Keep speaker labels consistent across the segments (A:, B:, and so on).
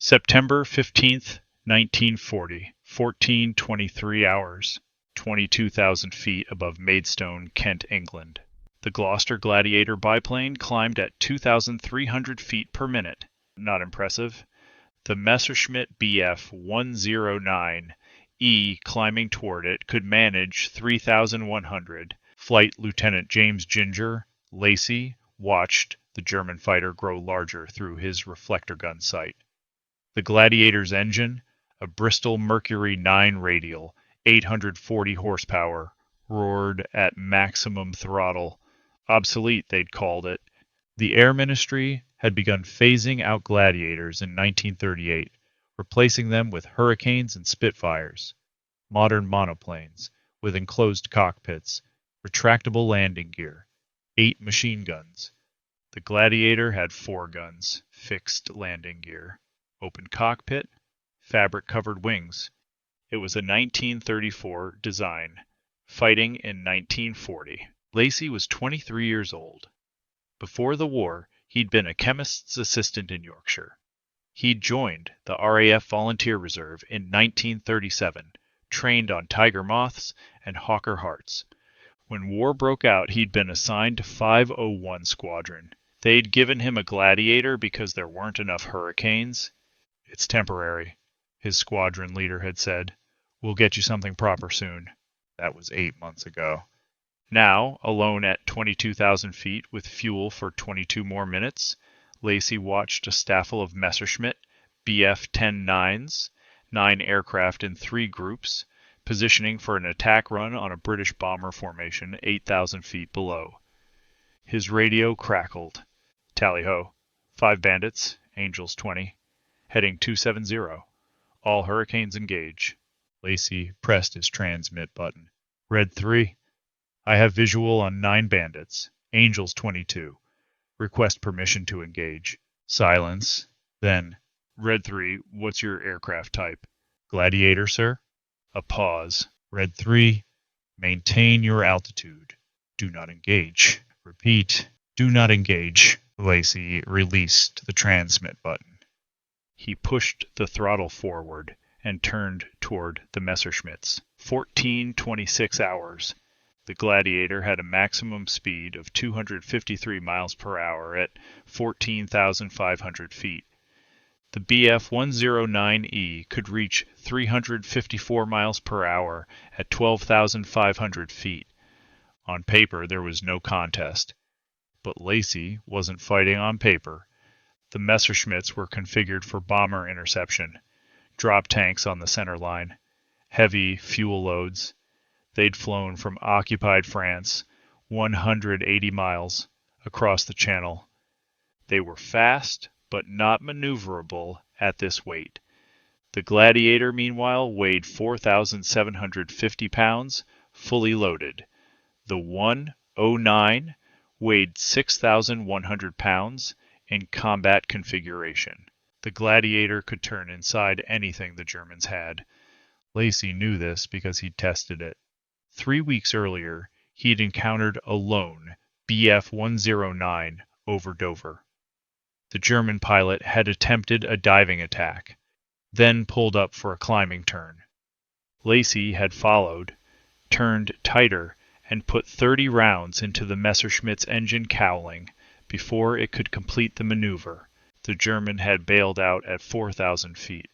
A: September 15th, 1940, 14:23 hours, 22,000 feet above Maidstone, Kent, England. The Gloster Gladiator biplane climbed at 2,300 feet per minute. Not impressive. The Messerschmitt Bf 109E climbing toward it could manage 3,100. Flight Lieutenant James Ginger, Lacey, watched the German fighter grow larger through his reflector gun sight. The Gladiator's engine, a Bristol Mercury IX radial, 840 horsepower, roared at maximum throttle. Obsolete, they'd called it. The Air Ministry had begun phasing out Gladiators in 1938, replacing them with Hurricanes and Spitfires, modern monoplanes with enclosed cockpits, retractable landing gear, 8 machine guns. The Gladiator had 4 guns, fixed landing gear, open cockpit, fabric-covered wings. It was a 1934 design, fighting in 1940. Lacey was 23 years old. Before the war, he'd been a chemist's assistant in Yorkshire. He'd joined the RAF Volunteer Reserve in 1937, trained on Tiger Moths and Hawker Harts. When war broke out, he'd been assigned to 501 Squadron. They'd given him a Gladiator because there weren't enough Hurricanes. "It's temporary," his squadron leader had said. "We'll get you something proper soon." That was 8 months ago. Now, alone at 22,000 feet with fuel for 22 more minutes, Lacey watched a staffel of Messerschmitt Bf 10-9s, 9 aircraft in 3 groups, positioning for an attack run on a British bomber formation 8,000 feet below. His radio crackled. Tally-ho. 5 bandits, Angels 20. Heading 270. All Hurricanes engage. Lacey pressed his transmit button. Red 3. I have visual on 9 bandits. Angels 22. Request permission to engage. Silence. Then, Red 3, what's your aircraft type? Gladiator, sir? A pause. Red 3, maintain your altitude. Do not engage. Repeat, do not engage. Lacey released the transmit button. He pushed the throttle forward and turned toward the Messerschmitts. 14:26 hours. The Gladiator had a maximum speed of 253 miles per hour at 14,500 feet. The Bf 109E could reach 354 miles per hour at 12,500 feet. On paper, there was no contest. But Lacey wasn't fighting on paper. The Messerschmitts were configured for bomber interception, drop tanks on the center line, heavy fuel loads. They'd flown from occupied France 180 miles across the Channel. They were fast, but not maneuverable at this weight. The Gladiator, meanwhile, weighed 4,750 pounds, fully loaded. The 109 weighed 6,100 pounds in combat configuration. The Gladiator could turn inside anything the Germans had. Lacey knew this because he'd tested it. 3 weeks earlier, he'd encountered a lone Bf 109 over Dover. The German pilot had attempted a diving attack, then pulled up for a climbing turn. Lacey had followed, turned tighter, and put 30 rounds into the Messerschmitt's engine cowling before it could complete the maneuver. The German had bailed out at 4,000 feet.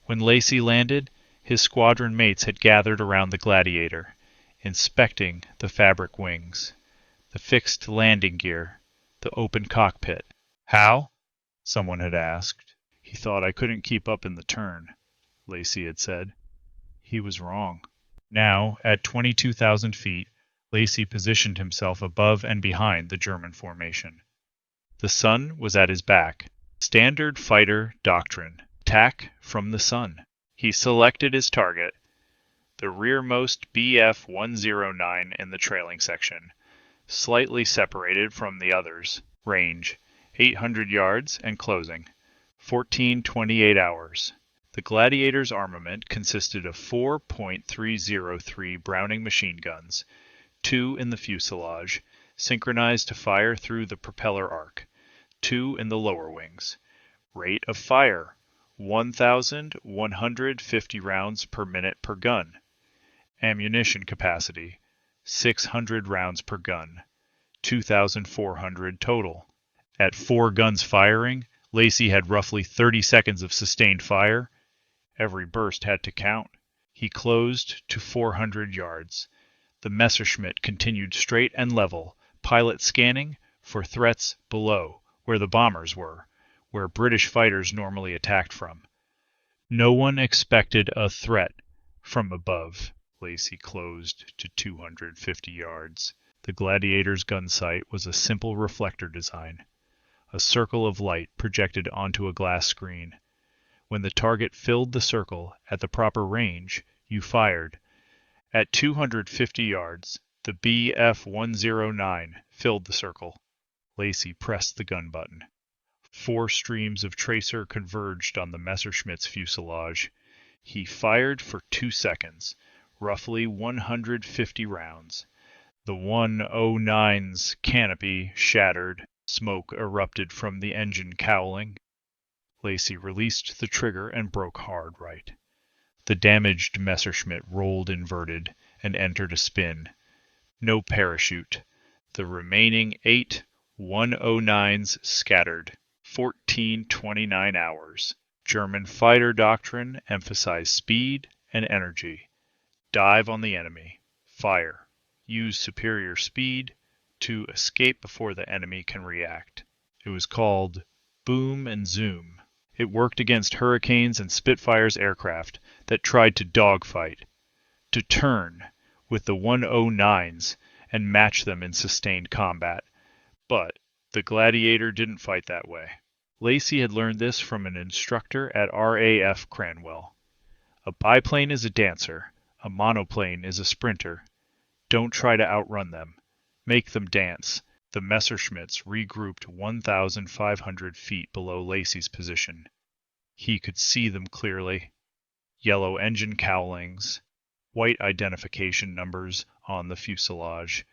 A: When Lacey landed, his squadron mates had gathered around the Gladiator, inspecting the fabric wings, the fixed landing gear, the open cockpit. "How?" someone had asked. "He thought I couldn't keep up in the turn," Lacey had said. He was wrong. Now, at 22,000 feet, Lacey positioned himself above and behind the German formation. The sun was at his back. Standard fighter doctrine. Attack from the sun. He selected his target, the rearmost Bf 109 in the trailing section, slightly separated from the others. Range, 800 yards and closing. 14:28 hours. The Gladiator's armament consisted of 4.303 Browning machine guns, 2 in the fuselage, synchronized to fire through the propeller arc, 2 in the lower wings. Rate of fire, 1,150 rounds per minute per gun. Ammunition capacity, 600 rounds per gun. 2,400 total. At 4 guns firing, Lacey had roughly 30 seconds of sustained fire. Every burst had to count. He closed to 400 yards. The Messerschmitt continued straight and level, pilot scanning for threats below, where the bombers were, where British fighters normally attacked from. No one expected a threat from above. Lacey closed to 250 yards. The Gladiator's gun sight was a simple reflector design, a circle of light projected onto a glass screen. When the target filled the circle at the proper range, you fired. At 250 yards, the Bf-109 filled the circle. Lacey pressed the gun button. 4 streams of tracer converged on the Messerschmitt's fuselage. He fired for 2 seconds, roughly 150 rounds. The 109's canopy shattered. Smoke erupted from the engine cowling. Lacey released the trigger and broke hard right. The damaged Messerschmitt rolled inverted and entered a spin. No parachute. The remaining 8 109s scattered. 1429 hours. German fighter doctrine emphasized speed and energy. Dive on the enemy. Fire. Use superior speed to escape before the enemy can react. It was called boom and zoom. It worked against Hurricanes and Spitfires aircraft that tried to dogfight, to turn with the 109s and match them in sustained combat. But the Gladiator didn't fight that way. Lacey had learned this from an instructor at RAF Cranwell. A biplane is a dancer, a monoplane is a sprinter. Don't try to outrun them. Make them dance. The Messerschmitts regrouped 1,500 feet below Lacey's position. He could see them clearly. Yellow engine cowlings, white identification numbers on the fuselage,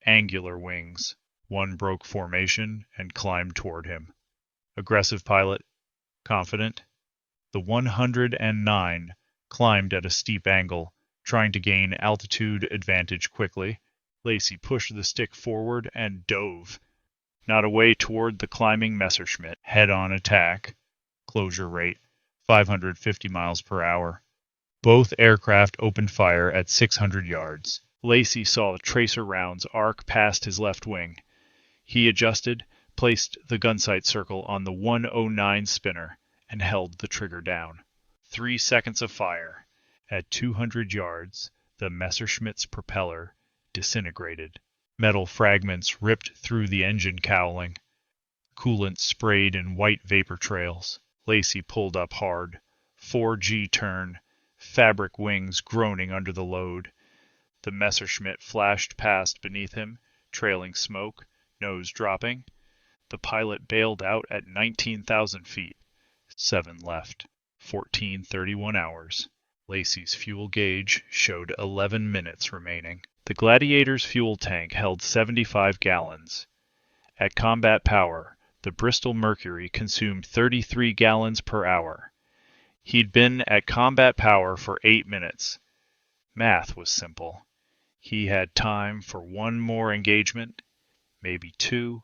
A: angular wings. One broke formation and climbed toward him. Aggressive pilot, confident. The 109 climbed at a steep angle, trying to gain altitude advantage quickly. Lacey pushed the stick forward and dove, not away toward the climbing Messerschmitt. Head-on attack. Closure rate, 550 miles per hour. Both aircraft opened fire at 600 yards. Lacey saw the tracer rounds arc past his left wing. He adjusted, placed the gunsight circle on the 109 spinner, and held the trigger down. 3 seconds of fire. At 200 yards, the Messerschmitt's propeller disintegrated. Metal fragments ripped through the engine cowling. Coolant sprayed in white vapor trails. Lacey pulled up hard. 4G turn. Fabric wings groaning under the load. The Messerschmitt flashed past beneath him, trailing smoke, nose dropping. The pilot bailed out at 19,000 feet. 7 left. 1431 hours. Lacey's fuel gauge showed 11 minutes remaining. The Gladiator's fuel tank held 75 gallons. At combat power, the Bristol Mercury consumed 33 gallons per hour. He'd been at combat power for 8 minutes. Math was simple. He had time for 1 more engagement, maybe 2,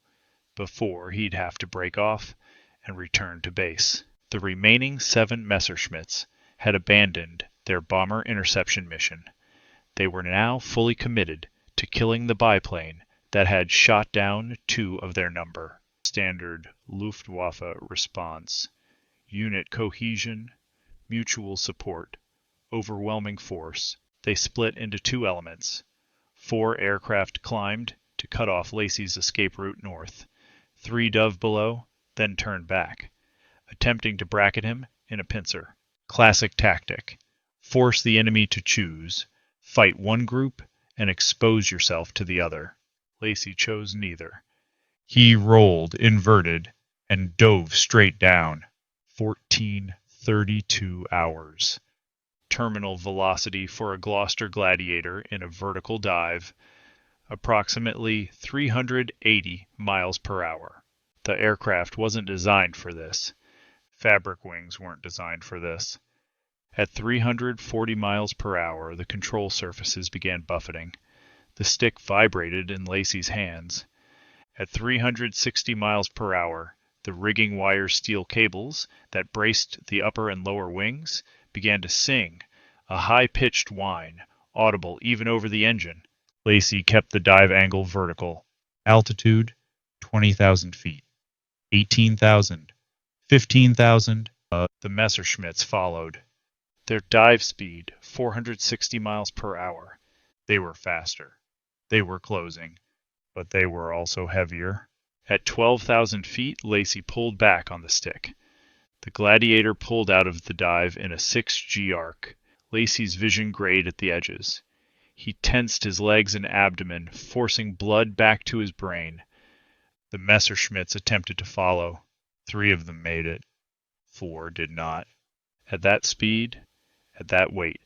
A: before he'd have to break off and return to base. The remaining 7 Messerschmitts had abandoned their bomber interception mission. They were now fully committed to killing the biplane that had shot down 2 of their number. Standard Luftwaffe response. Unit cohesion, mutual support, overwhelming force. They split into 2 elements. 4 aircraft climbed to cut off Lacey's escape route north. 3 dove below, then turned back, attempting to bracket him in a pincer. Classic tactic. Force the enemy to choose. Fight one group and expose yourself to the other. Lacey chose neither. He rolled inverted and dove straight down. 1432 hours. Terminal velocity for a Gloster Gladiator in a vertical dive, approximately 380 miles per hour. The aircraft wasn't designed for this. Fabric wings weren't designed for this. At 340 miles per hour, the control surfaces began buffeting. The stick vibrated in Lacey's hands. At 360 miles per hour, the rigging wire steel cables that braced the upper and lower wings began to sing, a high-pitched whine, audible even over the engine. Lacey kept the dive angle vertical. Altitude, 20,000 feet. 18,000. 15,000. The Messerschmitts followed. Their dive speed, 460 miles per hour. They were faster. They were closing, but they were also heavier. At 12,000 feet, Lacey pulled back on the stick. The Gladiator pulled out of the dive in a 6G arc. Lacey's vision grayed at the edges. He tensed his legs and abdomen, forcing blood back to his brain. The Messerschmitts attempted to follow. 3 of them made it. 4 did not. At that speed, at that weight,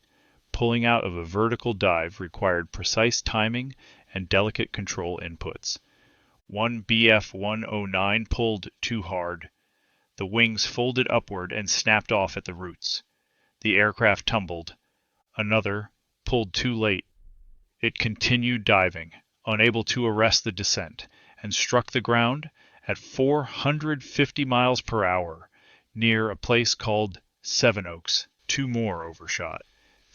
A: pulling out of a vertical dive required precise timing and delicate control inputs. One Bf 109 pulled too hard. The wings folded upward and snapped off at the roots. The aircraft tumbled. Another pulled too late. It continued diving, unable to arrest the descent, and struck the ground at 450 miles per hour near a place called Sevenoaks. 2 more overshot.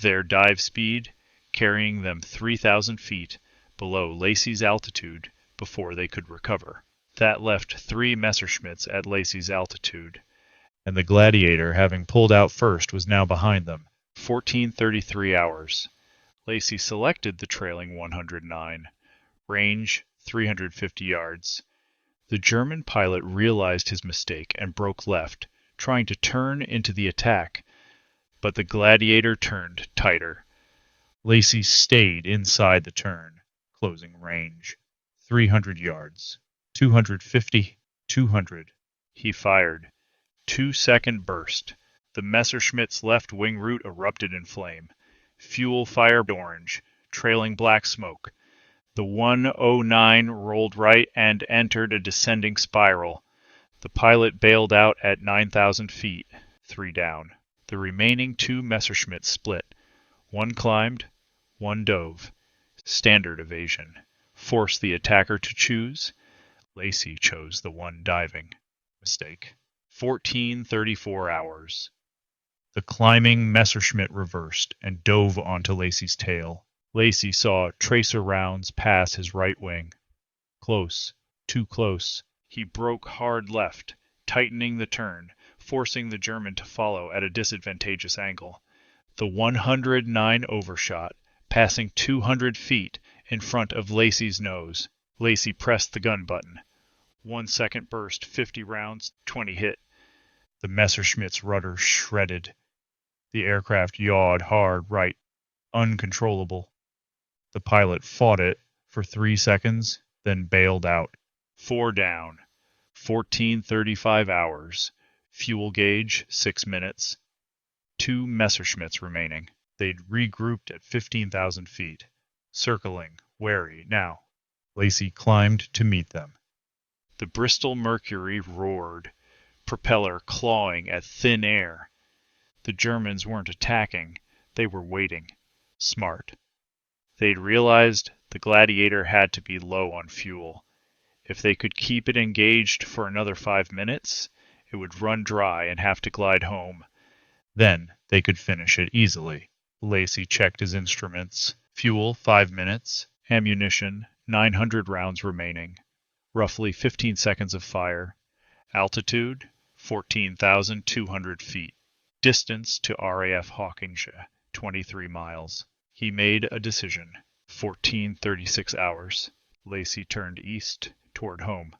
A: Their dive speed carrying them 3,000 feet below Lacey's altitude before they could recover. That left 3 Messerschmitts at Lacey's altitude, and the Gladiator, having pulled out first, was now behind them. 1433 hours. Lacey selected the trailing 109. Range, 350 yards. The German pilot realized his mistake and broke left, trying to turn into the attack, but the Gladiator turned tighter. Lacey stayed inside the turn, closing range. 300 yards. 250. 200. He fired. 2-second burst. The Messerschmitt's left wing root erupted in flame. Fuel fired orange, trailing black smoke. The 109 rolled right and entered a descending spiral. The pilot bailed out at 9,000 feet, 3 down. The remaining 2 Messerschmitts split. One climbed, one dove. Standard evasion. Force the attacker to choose. Lacey chose the one diving. Mistake. 1434 hours. The climbing Messerschmitt reversed and dove onto Lacey's tail. Lacey saw tracer rounds pass his right wing. Close. Too close. He broke hard left, tightening the turn, forcing the German to follow at a disadvantageous angle. The 109 overshot, passing 200 feet in front of Lacey's nose. Lacey pressed the gun button. 1 second burst, 50 rounds, 20 hit. The Messerschmitt's rudder shredded. The aircraft yawed hard right, uncontrollable. The pilot fought it for 3 seconds, then bailed out. 4 down. 1435 hours. Fuel gauge, 6 minutes. 2 Messerschmitts remaining. They'd regrouped at 15,000 feet. Circling, wary, now. Lacey climbed to meet them. The Bristol Mercury roared, propeller clawing at thin air. The Germans weren't attacking, they were waiting. Smart. They'd realized the Gladiator had to be low on fuel. If they could keep it engaged for another 5 minutes, it would run dry and have to glide home. Then they could finish it easily. Lacey checked his instruments. Fuel, 5 minutes. Ammunition, 900 rounds remaining. Roughly 15 seconds of fire. Altitude, 14,200 feet. Distance to RAF Hawkinshire, 23 miles. He made a decision. 1436 hours. Lacey turned east, toward home.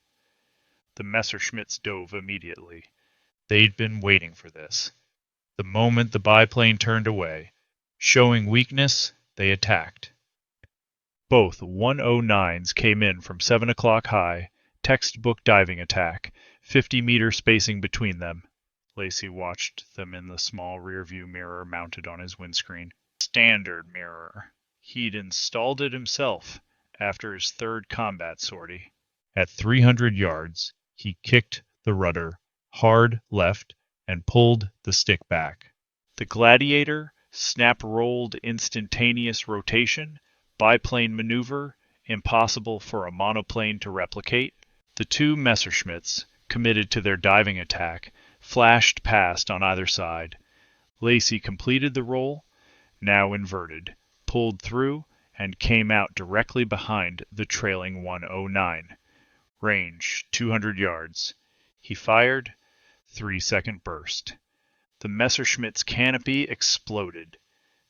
A: The Messerschmitts dove immediately. They'd been waiting for this. The moment the biplane turned away, showing weakness, they attacked. Both 109s came in from 7 o'clock high, textbook diving attack, 50-meter spacing between them. Lacey watched them in the small rear-view mirror mounted on his windscreen. Standard mirror. He'd installed it himself after his 3rd combat sortie. At 300 yards, he kicked the rudder hard left, and pulled the stick back. The Gladiator snap-rolled instantaneous rotation, biplane maneuver, impossible for a monoplane to replicate. The two Messerschmitts, committed to their diving attack, flashed past on either side. Lacey completed the roll, now inverted, pulled through, and came out directly behind the trailing 109. Range 200 yards. He fired. 3-second burst. The Messerschmitt's canopy exploded.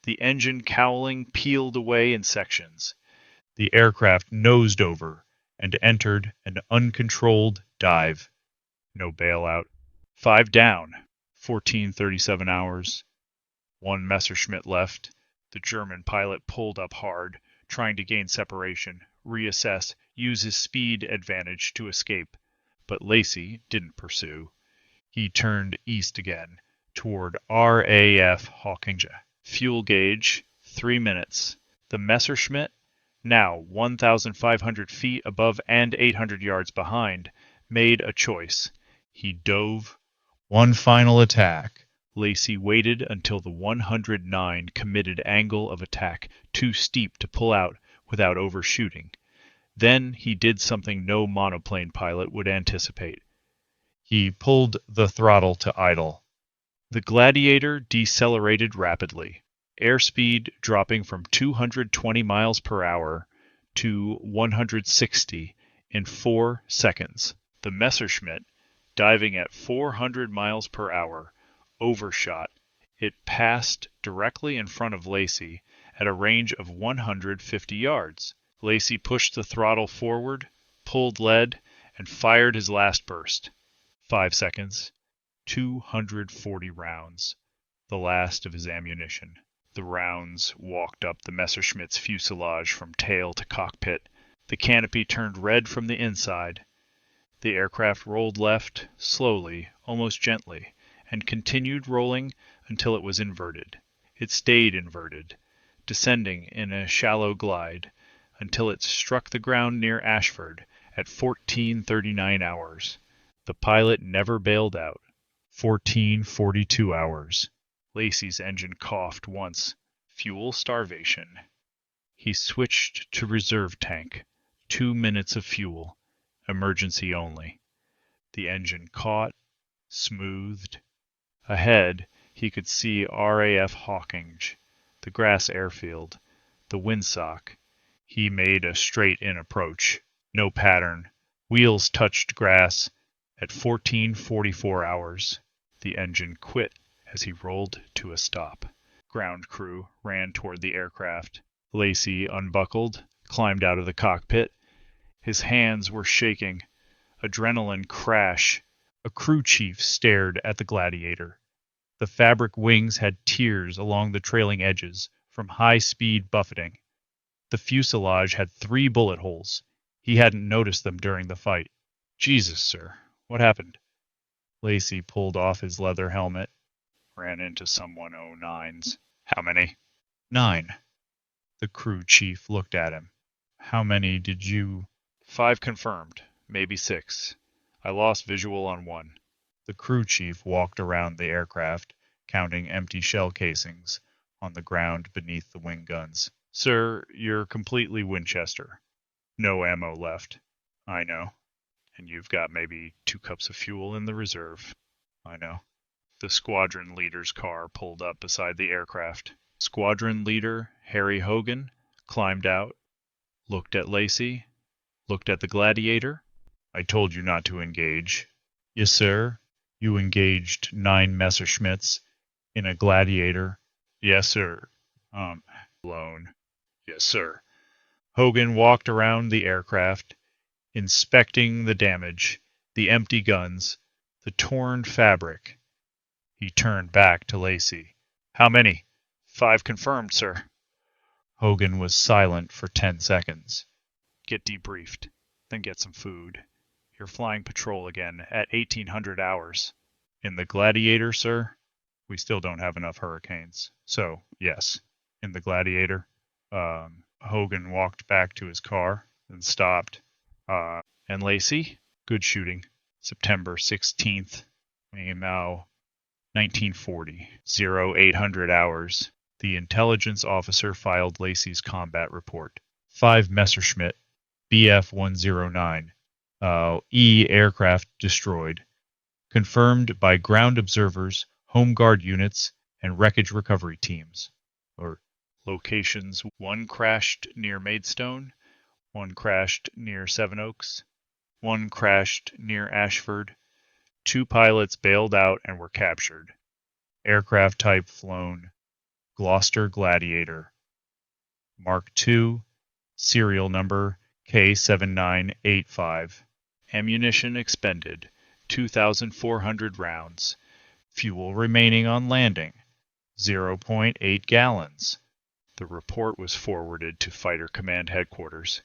A: The engine cowling peeled away in sections. The aircraft nosed over and entered an uncontrolled dive. No bailout. 5 down. 14:37 hours. 1 Messerschmitt left. The German pilot pulled up hard, trying to gain separation, reassess, use his speed advantage to escape. But Lacey didn't pursue. He turned east again, toward RAF Volunteer. Fuel gauge, 3 minutes. The Messerschmitt, now 1,500 feet above and 800 yards behind, made a choice. He dove. One final attack. Lacey waited until the 109 committed angle of attack too steep to pull out without overshooting. Then he did something no monoplane pilot would anticipate. He pulled the throttle to idle. The Gladiator decelerated rapidly, airspeed dropping from 220 miles per hour to 160 in 4 seconds. The Messerschmitt, diving at 400 miles per hour, overshot. It passed directly in front of Lacey at a range of 150 yards. Lacey pushed the throttle forward, pulled lead, and fired his last burst. 5 seconds. 240 rounds. The last of his ammunition. The rounds walked up the Messerschmitt's fuselage from tail to cockpit. The canopy turned red from the inside. The aircraft rolled left, slowly, almost gently, and continued rolling until it was inverted. It stayed inverted, descending in a shallow glide, until it struck the ground near Ashford at 14:39 hours. The pilot never bailed out. 14:42 hours. Lacey's engine coughed once. Fuel starvation. He switched to reserve tank. 2 minutes of fuel. Emergency only. The engine caught, smoothed. Ahead, he could see RAF Hawkinge, the grass airfield, the windsock. He made a straight-in approach. No pattern. Wheels touched grass. At 14:44 hours, the engine quit as he rolled to a stop. Ground crew ran toward the aircraft. Lacey unbuckled, climbed out of the cockpit. His hands were shaking. Adrenaline crash. A crew chief stared at the Gladiator. The fabric wings had tears along the trailing edges from high-speed buffeting. The fuselage had 3 bullet holes. He hadn't noticed them during the fight. Jesus, sir, what happened? Lacey pulled off his leather helmet. Ran into some 109s. How many? 9. The crew chief looked at him. How many did you... 5 confirmed, maybe 6. I lost visual on 1. The crew chief walked around the aircraft, counting empty shell casings on the ground beneath the wing guns. Sir, you're completely Winchester. No ammo left. I know. And you've got maybe 2 cups of fuel in the reserve. I know. The squadron leader's car pulled up beside the aircraft. Squadron leader Harry Hogan climbed out, looked at Lacey, looked at the Gladiator. I told you not to engage. Yes, sir. You engaged 9 Messerschmitts in a Gladiator. Yes, sir. Blown. Yes, sir. Hogan walked around the aircraft, inspecting the damage, the empty guns, the torn fabric. He turned back to Lacey. How many? 5 confirmed, sir. Hogan was silent for 10 seconds. Get debriefed, then get some food. You're flying patrol again at 1800 hours. In the Gladiator, sir? We still don't have enough Hurricanes. So, yes. In the Gladiator? Hogan walked back to his car, then stopped. And Lacey? Good shooting. September 16th. Now, 1940, 0800 hours. The intelligence officer filed Lacey's combat report. 5 Messerschmitt Bf 109 E aircraft destroyed. Confirmed by ground observers, home guard units, and wreckage recovery teams. Or locations: 1 crashed near Maidstone, 1 crashed near Sevenoaks, 1 crashed near Ashford. 2 pilots bailed out and were captured. Aircraft type flown: Gloster Gladiator. Mark II, serial number K7985. Ammunition expended: 2,400 rounds. Fuel remaining on landing: 0.8 gallons. The report was forwarded to Fighter Command Headquarters.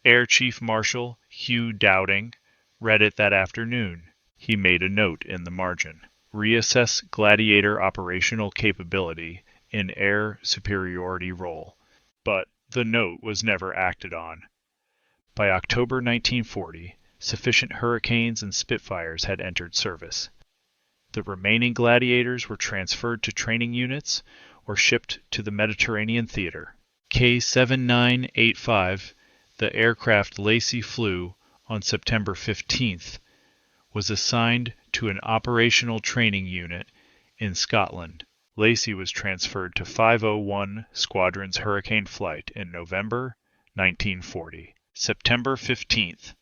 A: Air Chief Marshal Hugh Dowding read it that afternoon. He made a note in the margin: reassess Gladiator operational capability in air superiority role. But the note was never acted on. By October 1940, sufficient Hurricanes and Spitfires had entered service. The remaining Gladiators were transferred to training units or shipped to the Mediterranean theater. K7985, the aircraft Lacey flew on September 15th, was assigned to an operational training unit in Scotland. Lacey was transferred to 501 Squadron's Hurricane flight in November 1940. September 15th,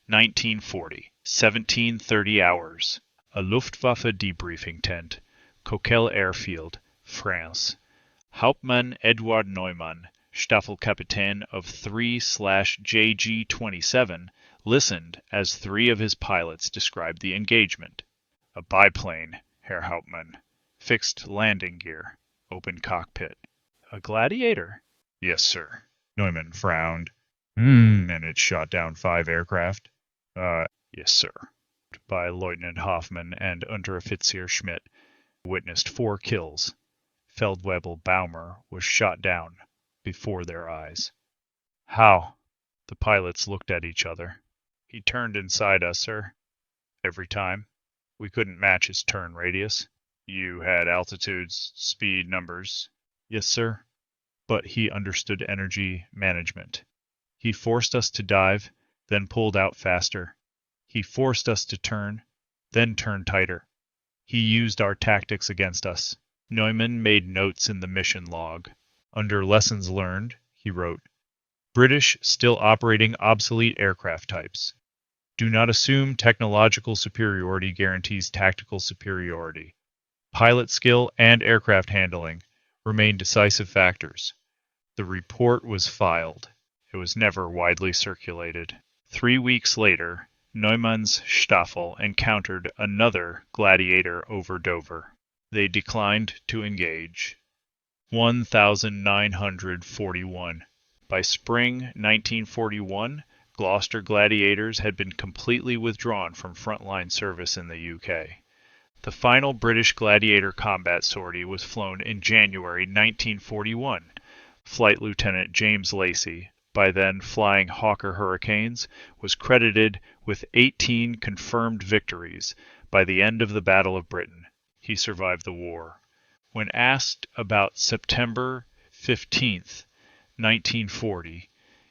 A: 1940, 17:30 hours. A Luftwaffe debriefing tent, Coquel Airfield, France. Hauptmann Eduard Neumann, Staffelkapitän of 3/JG-27, listened as 3 of his pilots described the engagement. A biplane, Herr Hauptmann. Fixed landing gear. Open cockpit. A Gladiator? Yes, sir. Neumann frowned. And it shot down 5 aircraft? Yes, sir. By Lieutenant Hoffmann and Unteroffizier Schmidt, witnessed 4 kills. Feldwebel Baumer was shot down before their eyes. How? The pilots looked at each other. He turned inside us, sir. Every time. We couldn't match his turn radius. You had altitudes, speed, numbers. Yes, sir. But he understood energy management. He forced us to dive, then pulled out faster. He forced us to turn, then turn tighter. He used our tactics against us. Neumann made notes in the mission log. Under lessons learned, he wrote, British still operating obsolete aircraft types. Do not assume technological superiority guarantees tactical superiority. Pilot skill and aircraft handling remain decisive factors. The report was filed. It was never widely circulated. 3 weeks later, Neumann's Staffel encountered another Gladiator over Dover. They declined to engage. 1941. By spring 1941, Gloster Gladiators had been completely withdrawn from frontline service in the UK. The final British Gladiator combat sortie was flown in January 1941. Flight Lieutenant James Lacey, by then flying Hawker Hurricanes, was credited with 18 confirmed victories by the end of the Battle of Britain. He survived the war. When asked about September 15th, 1940,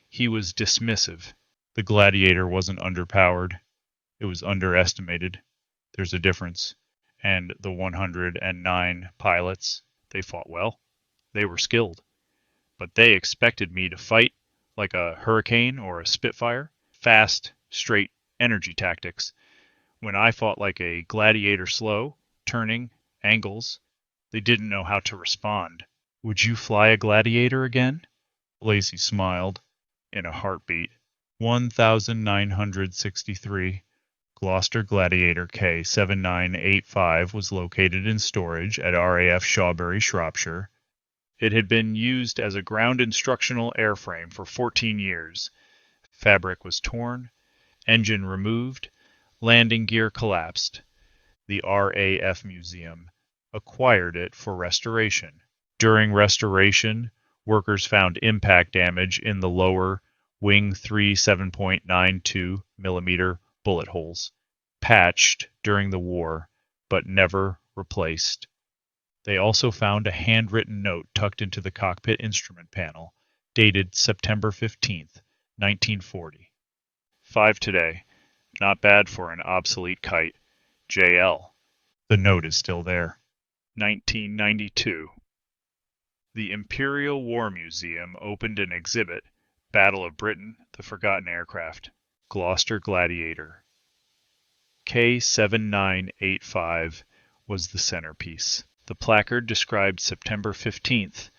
A: he was dismissive. The Gladiator wasn't underpowered. It was underestimated. There's a difference. And the 109 pilots, they fought well. They were skilled. But they expected me to fight like a Hurricane or a Spitfire. Fast, straight energy tactics. When I fought like a Gladiator slow, turning, angles, they didn't know how to respond. Would you fly a Gladiator again? Lacey smiled. In a heartbeat. 1963. Gloster Gladiator K7985 was located in storage at RAF Shawbury, Shropshire. It had been used as a ground instructional airframe for 14 years. Fabric was torn, engine removed, landing gear collapsed. The RAF Museum acquired it for restoration. During restoration, workers found impact damage in the lower wing 3 7.92 mm bullet holes, patched during the war but never replaced. They also found a handwritten note tucked into the cockpit instrument panel, dated September 15th, 1940. 5 today. Not bad for an obsolete kite. JL. The note is still there. 1992. The Imperial War Museum opened an exhibit, Battle of Britain, the Forgotten Aircraft, Gloster Gladiator. K7985 was the centerpiece. The placard described September 15th,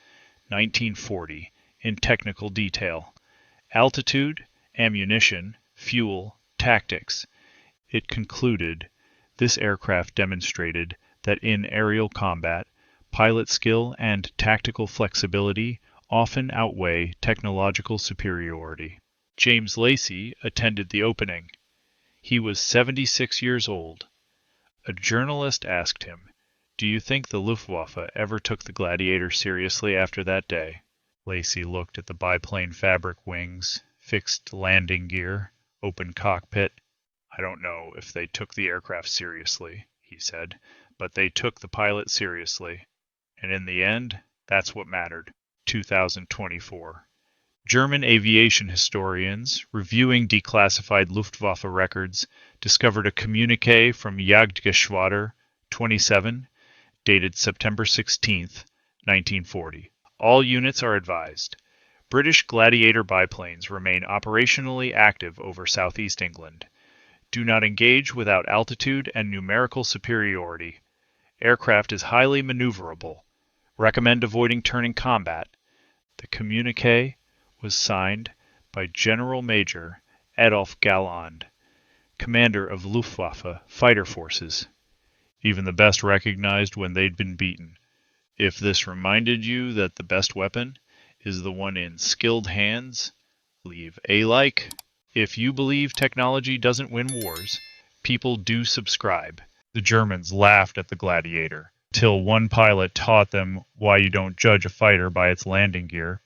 A: 1940, in technical detail. Altitude, ammunition, fuel, tactics. It concluded, this aircraft demonstrated that in aerial combat, pilot skill and tactical flexibility often outweigh technological superiority. James Lacey attended the opening. He was 76 years old. A journalist asked him, "Do you think the Luftwaffe ever took the Gladiator seriously after that day?" Lacey looked at the biplane fabric wings, fixed landing gear, open cockpit. "I don't know if they took the aircraft seriously," he said, "but they took the pilot seriously. And in the end, that's what mattered." 2024. German aviation historians, reviewing declassified Luftwaffe records, discovered a communiqué from Jagdgeschwader 27, dated September 16, 1940. All units are advised. British Gladiator biplanes remain operationally active over southeast England. Do not engage without altitude and numerical superiority. Aircraft is highly maneuverable. Recommend avoiding turning combat. The communiqué was signed by General Major Adolf Galland, commander of Luftwaffe fighter forces. Even the best recognized when they'd been beaten. If this reminded you that the best weapon is the one in skilled hands, leave a like. If you believe technology doesn't win wars, people do subscribe. The Germans laughed at the Gladiator, till one pilot taught them why you don't judge a fighter by its landing gear.